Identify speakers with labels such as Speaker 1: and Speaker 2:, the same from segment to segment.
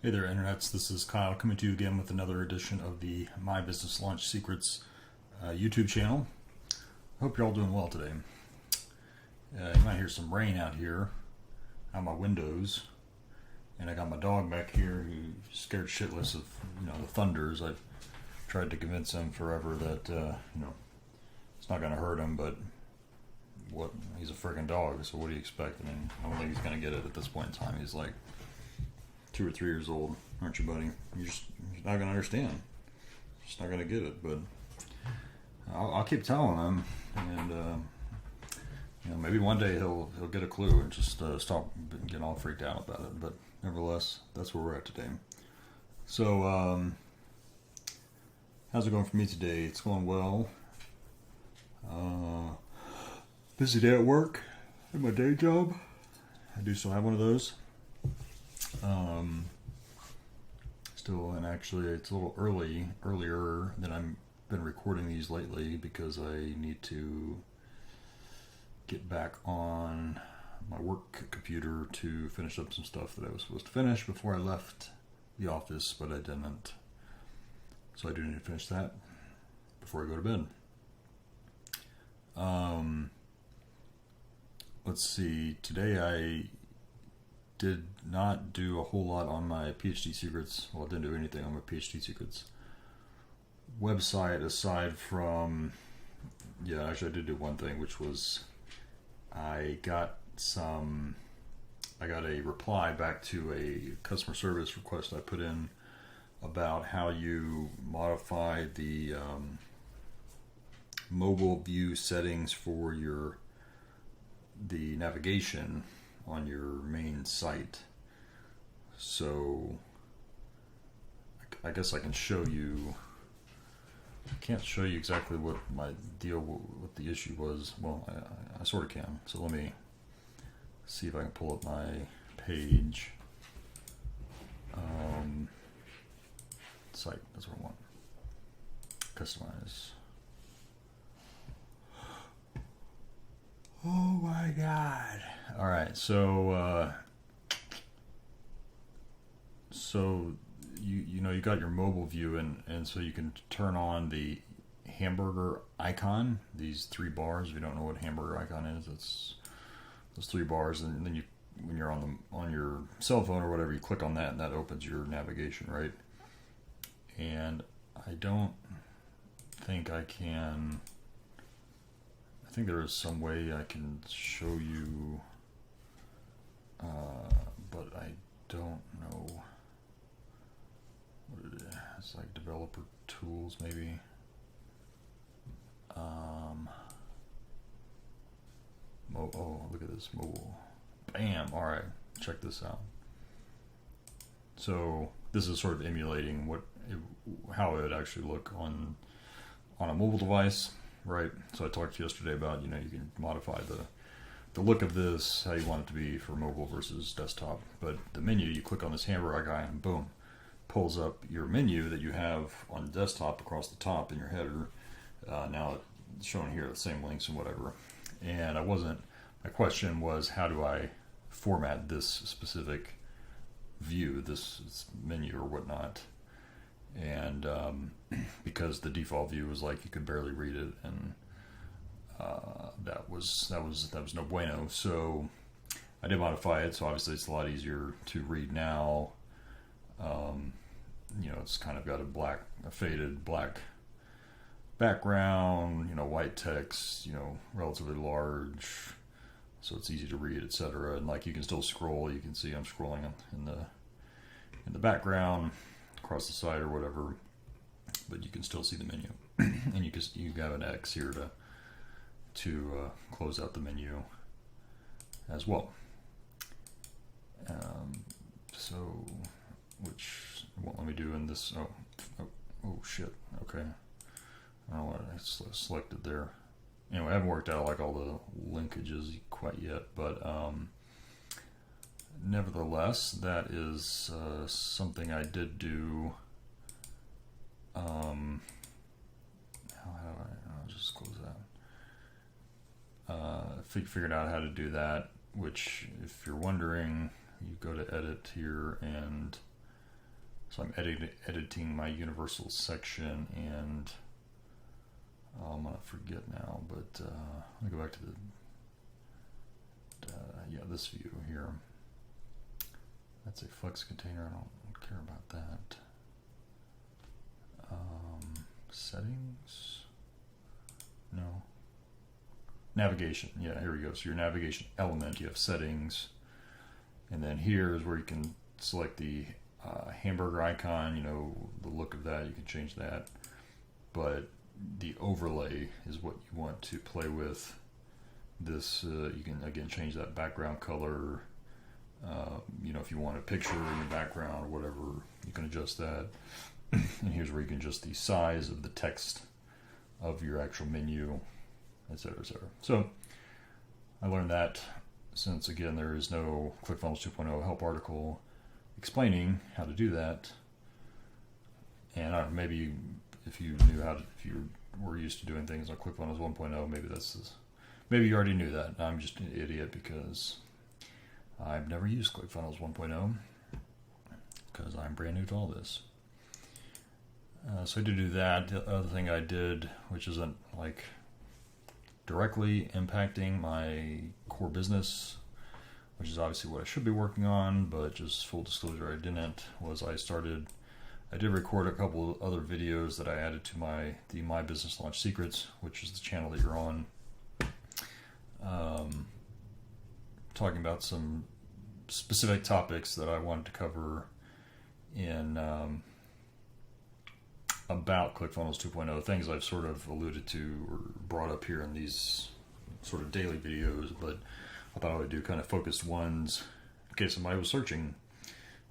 Speaker 1: Hey there, internets. This is Kyle coming to you again with another edition of the My Business Launch Secrets YouTube channel. Hope you're all doing well today. You might hear some rain out here out my windows, and I got my dog back here who's scared shitless of the thunders. I've tried to convince him forever that it's not going to hurt him, but he's a freaking dog, so what do you expect? I mean, I don't think he's going to get it at this point in time. He's like 2 or 3 years old, aren't you, buddy? You're not going to understand. Just not going to get it, but I'll keep telling him, and maybe one day he'll get a clue and just stop getting all freaked out about it. But nevertheless, that's where we're at today. So, how's it going for me today? It's going well. Busy day at work, at my day job. I do still have one of those. Still, and actually it's a little earlier than I've been recording these lately because I need to get back on my work computer to finish up some stuff that I was supposed to finish before I left the office, but I didn't. So I do need to finish that before I go to bed. Let's see, today I did not do a whole lot on my PhD secrets. Well, I didn't do anything on my PhD secrets website aside from, actually I did do one thing, which was I got a reply back to a customer service request I put in about how you modify the mobile view settings for the navigation on your main site. So I guess I can show you. I can't show you exactly what my deal, what the issue was. Well, I sort of can. So let me see if I can pull up my page. Site, that's what I want. Customize. Oh my God. All right, so you got your mobile view, and so you can turn on the hamburger icon. These 3 bars. If you don't know what hamburger icon is, it's those 3 bars, and then when you're on your cell phone or whatever, you click on that, and that opens your navigation, right? And I don't think I can. I think there is some way I can show you, but I don't know what it is. It's like developer tools, maybe. Look at this mobile. Bam! All right, check this out. So this is sort of emulating how it would actually look on a mobile device. Right, so I talked yesterday about you can modify the look of this, how you want it to be for mobile versus desktop. But the menu, you click on this hamburger icon, and boom, pulls up your menu that you have on the desktop across the top in your header. Now it's showing here the same links and whatever. And my question was, how do I format this specific view, this menu or whatnot? And because the default view was like you could barely read it, and that was no bueno. So I did modify it, so obviously it's a lot easier to read now. It's kind of got a faded black background, white text, relatively large, so it's easy to read, etc. And like you can still scroll. You can see I'm scrolling in the background across the side or whatever, but you can still see the menu. And you have an X here to close out the menu as well. So which won't let me do in this. Oh shit. Okay. I don't know what I selected there. Anyway, I haven't worked out like all the linkages quite yet, but nevertheless, that is something I did do. How do I'll just close that. Figured out how to do that, which, if you're wondering, you go to edit here and So I'm editing my universal section, and I'm going to forget now, but let me go back to the this view here. That's a flex container. I don't care about that. Settings. No. Navigation. Yeah, here we go. So your navigation element, you have settings, and then here is where you can select the hamburger icon. You know, the look of that. You can change that, but the overlay is what you want to play with. This you can again change that background color. You know, if you want a picture in the background or whatever, you can adjust that. And here's where you can adjust the size of the text of your actual menu, etc., etc. So I learned that since, again, there is no ClickFunnels 2.0 help article explaining how to do that. And I don't know, maybe if you knew how to, if you were used to doing things on ClickFunnels 1.0, maybe you already knew that. I'm just an idiot because I've never used ClickFunnels 1.0 because I'm brand new to all this. So I did do that. The other thing I did, which isn't like directly impacting my core business, which is obviously what I should be working on, but just full disclosure, I didn't, was I did record a couple of other videos that I added to the My Business Launch Secrets, which is the channel that you're on, talking about some specific topics that I wanted to cover in about ClickFunnels 2.0, things I've sort of alluded to or brought up here in these sort of daily videos, but I thought I would do kind of focused ones in case somebody was searching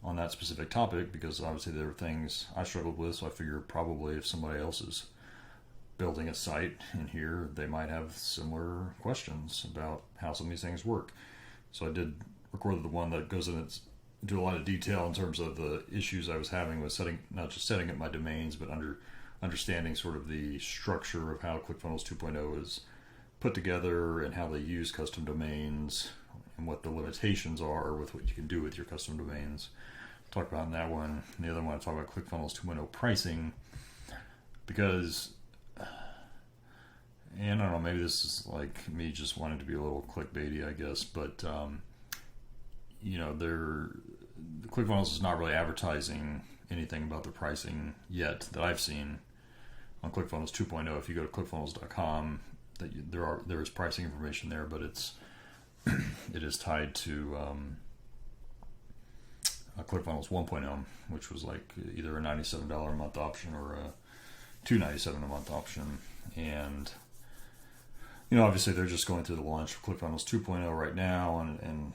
Speaker 1: on that specific topic, because obviously there were things I struggled with, so I figured probably if somebody else is building a site in here, they might have similar questions about how some of these things work. So I did record the one that goes into a lot of detail in terms of the issues I was having with not just setting up my domains, but understanding sort of the structure of how ClickFunnels 2.0 is put together and how they use custom domains and what the limitations are with what you can do with your custom domains. Talk about that one. And the other one, I talk about ClickFunnels 2.0 pricing, because, and I don't know, maybe this is like me just wanting to be a little clickbaity, I guess, but you know, ClickFunnels is not really advertising anything about the pricing yet that I've seen on ClickFunnels 2.0. If you go to ClickFunnels.com, there is pricing information there, but it is tied to ClickFunnels 1.0, which was like either a $97 a month option or a $297 a month option. And you know, obviously they're just going through the launch of ClickFunnels 2.0 right now, and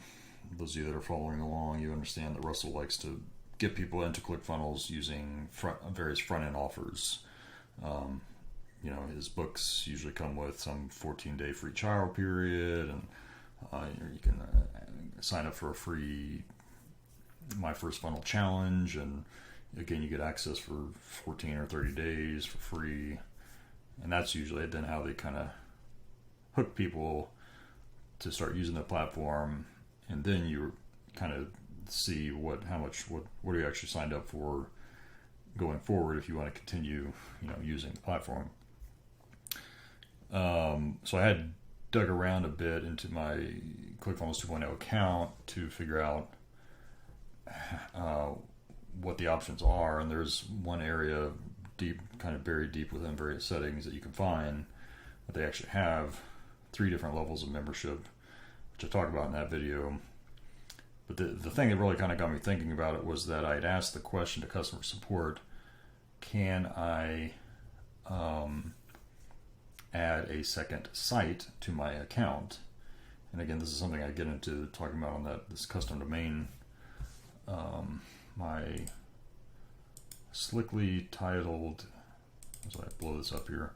Speaker 1: those of you that are following along, you understand that Russell likes to get people into ClickFunnels using various front-end offers. You know, his books usually come with some 14-day free trial period, and you can sign up for a free My First Funnel challenge, and again, you get access for 14 or 30 days for free. And that's usually then how they kind of hook people to start using the platform. And then you kind of see what are you actually signed up for going forward if you want to continue, you know, using the platform. So I had dug around a bit into my ClickFunnels 2.0 account to figure out what the options are, and there's one area deep, kind of buried deep within various settings that you can find, but they actually have 3 different levels of membership, which I talk about in that video. But the thing that really kind of got me thinking about it was that I had asked the question to customer support, can I add a second site to my account? And again, this is something I get into talking about on this custom domain, my slickly titled, as I blow this up here,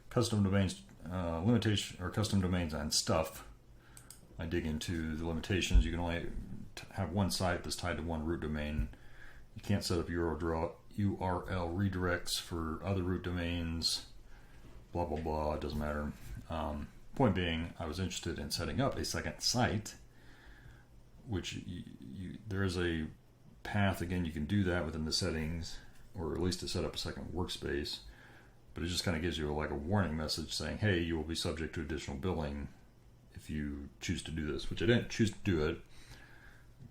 Speaker 1: custom domains limitation, or custom domains and stuff. I dig into the limitations. You can only have one site that's tied to one root domain. You can't set up URL redirects for other root domains, blah blah blah, it doesn't matter. Point being, I was interested in setting up a second site, which there is a path, again, you can do that within the settings, or at least to set up a second workspace, but it just kind of gives you like a warning message saying, hey, you will be subject to additional billing if you choose to do this, which I didn't choose to do it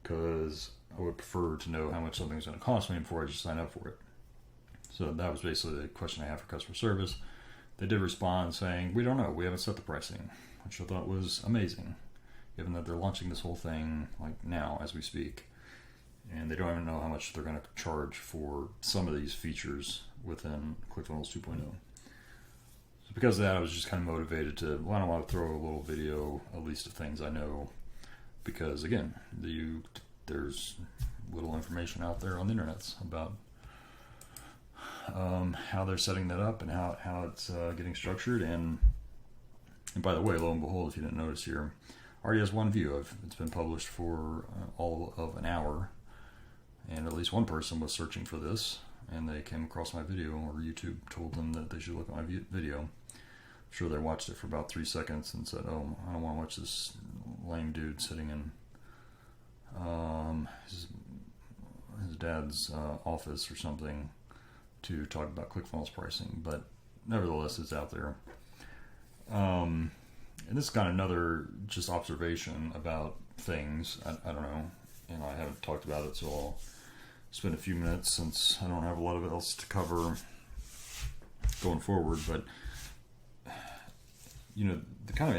Speaker 1: because I would prefer to know how much something's going to cost me before I just sign up for it. So that was basically the question I had for customer service. They did respond saying, we don't know, we haven't set the pricing, which I thought was amazing, given that they're launching this whole thing like now as we speak. And they don't even know how much they're going to charge for some of these features within ClickFunnels 2.0. So because of that, I was just kind of motivated to, well, I don't want to throw a little video, at least of things I know, because again, there's little information out there on the internet about how they're setting that up and how it's getting structured. And by the way, lo and behold, if you didn't notice here, already has one view. It's been published for all of an hour, and at least one person was searching for this, and they came across my video, or YouTube told them that they should look at my video. I'm sure they watched it for about 3 seconds and said, oh, I don't want to watch this lame dude sitting in his dad's office or something to talk about ClickFunnels pricing. But nevertheless, it's out there. And this is kind of another just observation about things. I don't know, and I haven't talked about it, so I'll spend a few minutes since I don't have a lot of else to cover going forward. But you know, the kind of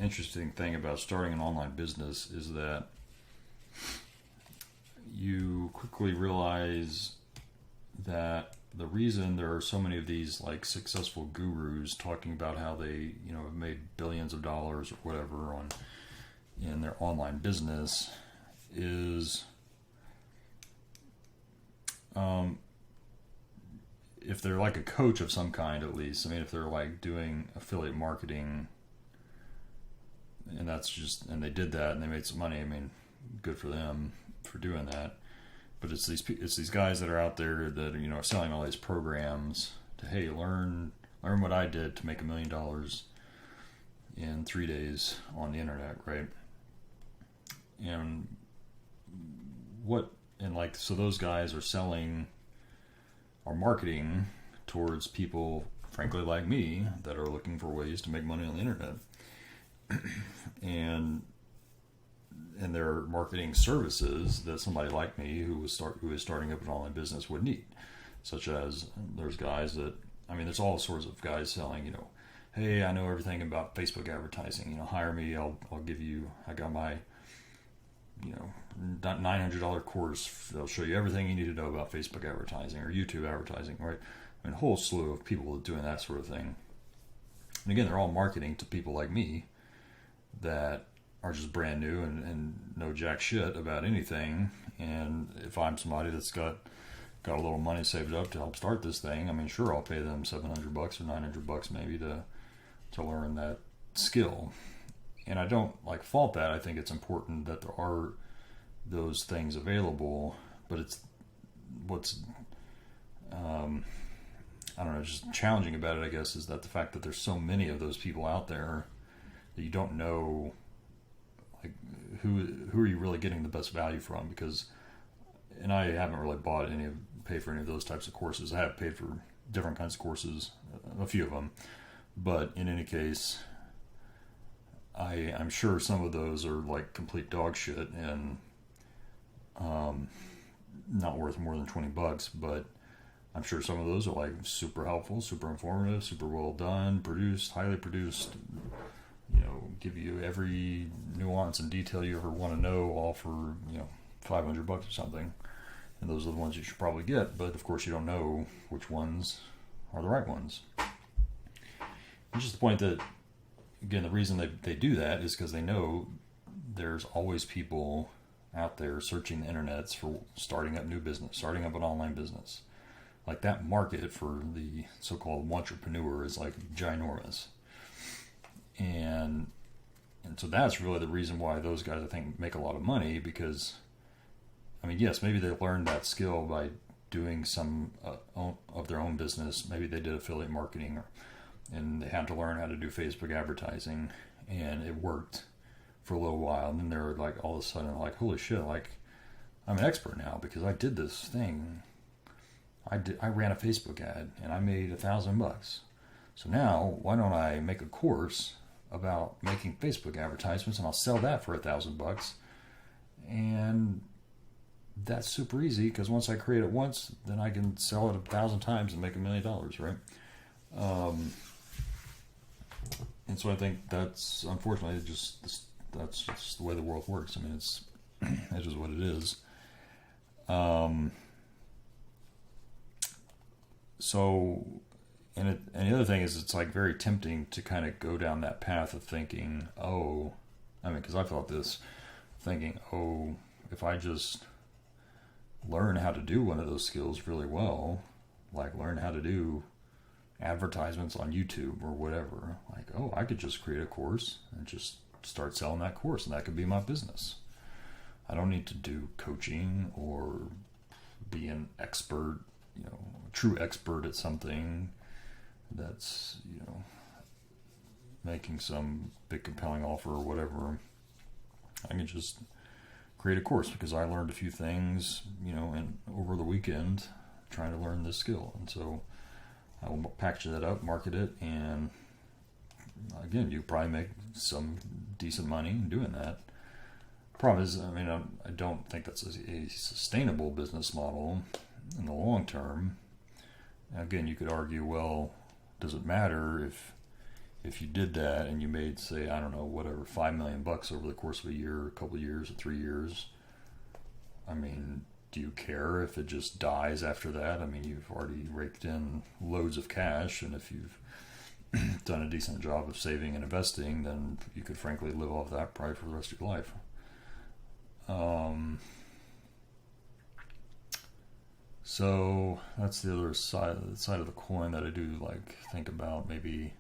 Speaker 1: interesting thing about starting an online business is that you quickly realize that the reason there are so many of these like successful gurus talking about how they, you know, have made billions of dollars or whatever in their online business is if they're like a coach of some kind, at least. I mean, if they're like doing affiliate marketing, and they did that and they made some money, I mean, good for them for doing that. But it's these guys that are out there that are, you know, are selling all these programs to, hey, learn what I did to make $1 million in 3 days on the internet, right? And so those guys are marketing towards people, frankly, like me, that are looking for ways to make money on the internet. and they're marketing services that somebody like me who is starting up an online business would need, such as there's guys that, I mean, there's all sorts of guys selling, you know, hey, I know everything about Facebook advertising, you know, hire me, I'll give you, I got my, you know, $900 course, they'll show you everything you need to know about Facebook advertising or YouTube advertising, right? I mean, a whole slew of people doing that sort of thing. And again, they're all marketing to people like me that are just brand new and know jack shit about anything. And if I'm somebody that's got a little money saved up to help start this thing, I mean, sure, I'll pay them $700 or $900 maybe to learn that skill. And I don't like fault that. I think it's important that there are those things available, but it's what's I don't know, just challenging about it, I guess, is that the fact that there's so many of those people out there that you don't know, like, who are you really getting the best value from? Because, and I haven't really paid for any of those types of courses. I have paid for different kinds of courses, a few of them, but in any case, I'm sure some of those are like complete dog shit and not worth more than $20, but I'm sure some of those are like super helpful, super informative, super well done, produced, highly produced, you know, give you every nuance and detail you ever want to know, all for, you know, $500 or something. And those are the ones you should probably get, but of course you don't know which ones are the right ones. It's just the point that, again, the reason they do that is because they know there's always people out there searching the internets for starting up new business, starting up an online business. Like, that market for the so-called entrepreneur is like ginormous. And so that's really the reason why those guys, I think, make a lot of money, because, I mean, yes, maybe they learned that skill by doing some of their own business. Maybe they did affiliate marketing, and they had to learn how to do Facebook advertising, and it worked for a little while. And then they're like, all of a sudden, like, holy shit, like, I'm an expert now because I did this thing. I ran a Facebook ad and I made $1,000. So now why don't I make a course about making Facebook advertisements and I'll sell that for $1,000. And that's super easy because once I create it once, then I can sell it 1,000 times and make $1 million, right? And so I think that's unfortunately that's just the way the world works. I mean, it's just what it is. So, and the other thing is, it's like very tempting to kind of go down that path of thinking, oh, I mean, because I felt this, thinking, oh, if I just learn how to do one of those skills really well, like learn how to do advertisements on YouTube or whatever, like, oh, I could just create a course and just start selling that course and that could be my business. I don't need to do coaching or be an expert, a true expert at something that's, making some big compelling offer or whatever. I can just create a course because I learned a few things, and over the weekend trying to learn this skill. And so I will package that up, market it, and again, you probably make some decent money doing that. Problem is, I mean, I don't think that's a sustainable business model in the long term. Again, you could argue, well, does it matter if you did that and you made, say, I don't know, whatever, $5 million over the course of a year, a couple of years, or 3 years? I mean, do you care if it just dies after that? I mean, you've already raked in loads of cash, and if you've done a decent job of saving and investing, then you could frankly live off that probably for the rest of your life. So that's the other side of the coin that I do like think about, maybe,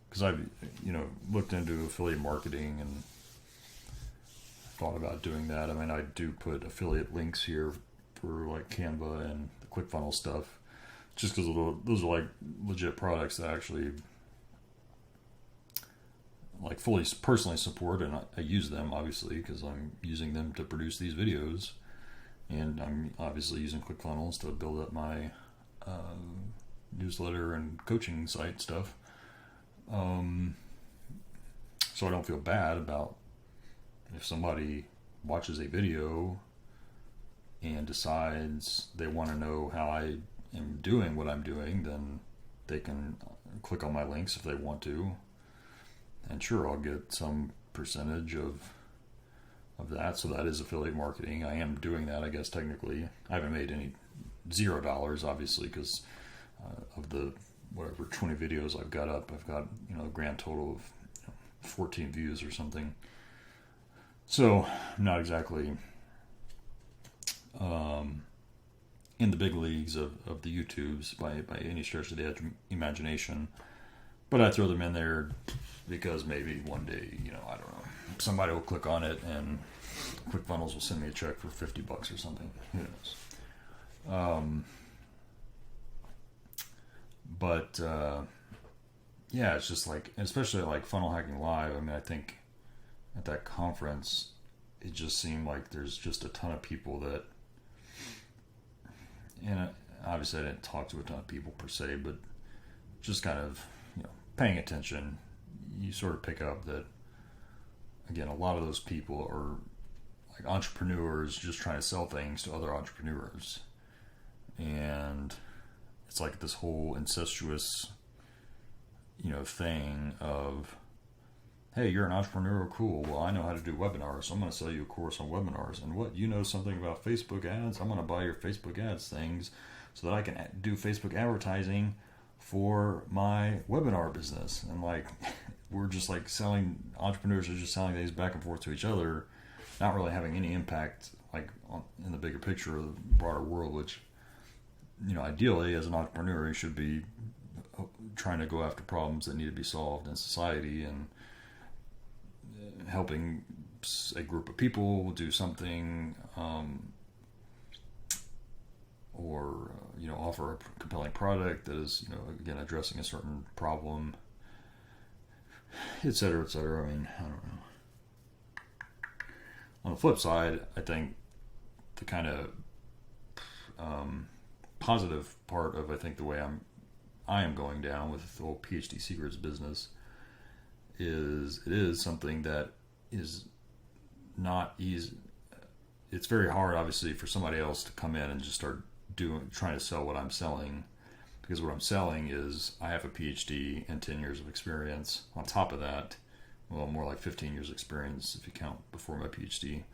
Speaker 1: because I've looked into affiliate marketing and thought about doing that. I mean, I do put affiliate links here for like Canva and the ClickFunnels stuff, just because those are like legit products that I actually like fully personally support, and I use them obviously because I'm using them to produce these videos, and I'm obviously using ClickFunnels to build up my newsletter and coaching site stuff. So I don't feel bad about if somebody watches a video and decides they want to know how I am doing what I'm doing, then they can click on my links if they want to. And sure, I'll get some percentage of that. So that is affiliate marketing. I am doing that, I guess, technically. I haven't made any $0, obviously, because of the whatever 20 videos I've got up. I've got, a grand total of 14 views or something. So I'm not exactly in the big leagues of the YouTubes by any stretch of the imagination. But I throw them in there because maybe one day, I don't know, somebody will click on it and ClickFunnels will send me a check for $50 or something. Who knows? But yeah, it's just like, especially like Funnel Hacking Live. I mean, I think at that conference, it just seemed like there's just a ton of people that, and obviously I didn't talk to a ton of people per se, but just kind of, paying attention, you sort of pick up that, again, a lot of those people are like entrepreneurs just trying to sell things to other entrepreneurs. And it's like this whole incestuous, thing of, hey, you're an entrepreneur, cool. Well, I know how to do webinars, so I'm going to sell you a course on webinars. And what, you know something about Facebook ads? I'm going to buy your Facebook ads things so that I can do Facebook advertising for my webinar business. And like, we're just like entrepreneurs are just selling things back and forth to each other, not really having any impact like in the bigger picture of the broader world, which, ideally as an entrepreneur, you should be trying to go after problems that need to be solved in society and helping a group of people do something, or offer a compelling product that is, again, addressing a certain problem, et cetera, et cetera. I mean, I don't On the flip side, I think the kind of positive part of, I think, the way I am going down with the whole PhD secrets business is it is something that is not easy. It's very hard, obviously, for somebody else to come in and just start trying to sell what I'm selling, because what I'm selling is I have a PhD and 10 years of experience. On top of that, well, more like 15 years experience if you count before my PhD,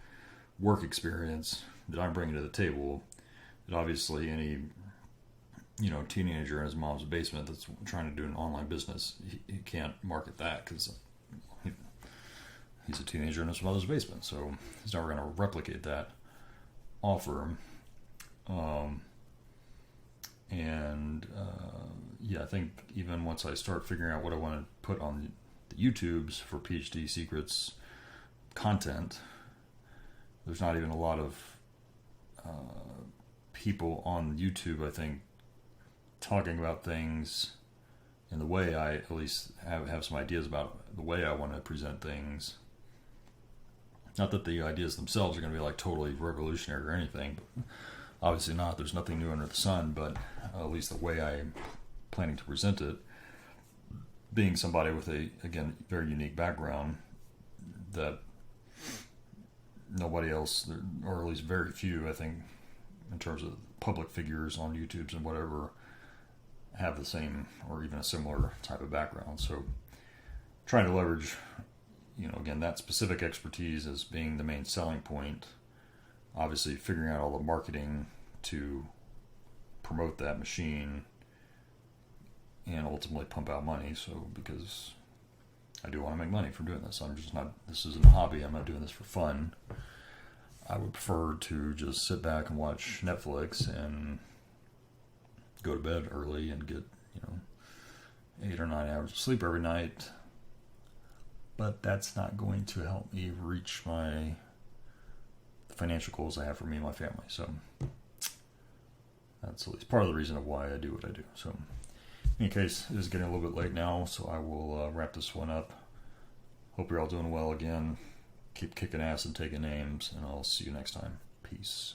Speaker 1: work experience that I'm bringing to the table. That obviously any teenager in his mom's basement that's trying to do an online business, he can't market that because he's a teenager in his mother's basement, so he's never going to replicate that offer. I think even once I start figuring out what I want to put on the YouTubes for PhD secrets content, there's not even a lot of people on YouTube, I think, talking about things in the way I at least have some ideas about the way I want to present things. Not that the ideas themselves are going to be like totally revolutionary or anything, but obviously not. There's nothing new under the sun, but at least the way I'm planning to present it, being somebody with a, again, very unique background that nobody else, or at least very few, I think, in terms of public figures on YouTubes and whatever, have the same or even a similar type of background. So trying to leverage, again, that specific expertise as being the main selling point. Obviously figuring out all the marketing to promote that machine and ultimately pump out money. So because I do want to make money from doing this. This isn't a hobby. I'm not doing this for fun. I would prefer to just sit back and watch Netflix and go to bed early and get, 8 or 9 hours of sleep every night. But that's not going to help me reach the financial goals I have for me and my family. So that's at least part of the reason of why I do what I do. So in any case, it is getting a little bit late now, so I will wrap this one up. Hope you're all doing well again. Keep kicking ass and taking names, and I'll see you next time. Peace.